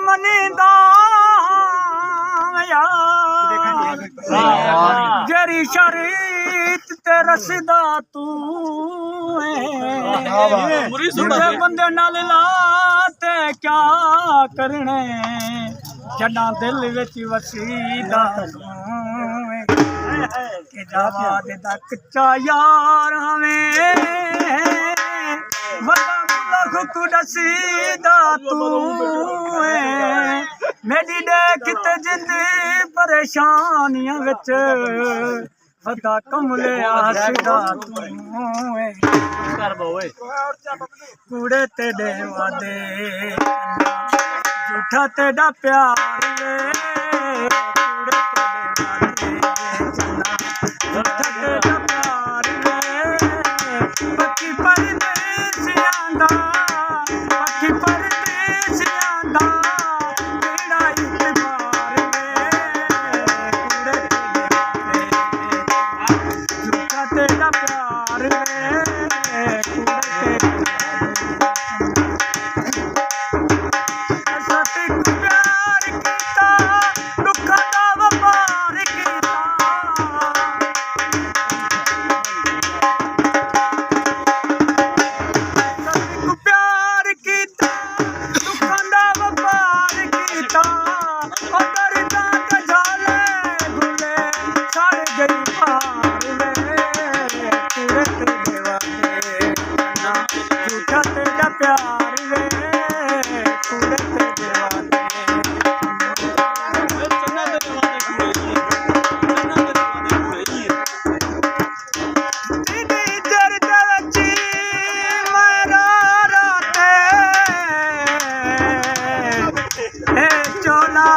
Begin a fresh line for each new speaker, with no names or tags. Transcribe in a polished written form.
मनींदा Jerry शरीत ते रसदा तू बंदे नाल ला ते क्या करने जड़ा दिल विच वसीदा के जावा दे दा कच्चा यार हमें वदा मुलख तू दसीदा तू मेरी देख ते जिंदगी परेशानियां विच वदा कमले आसदा तू कूड़े तेरे वादे झूठा तेरा प्यार वे कूड़े तेरे वादे पक्की परदेसियां दा पक्की परदेसियां दा तेरा इतबार वे कूड़े तेरे वादे झूठा तेरा प्यार वे प्यार वे कूड़े तेरे वादे दीदी तेरे दरजी मेरा राते चोला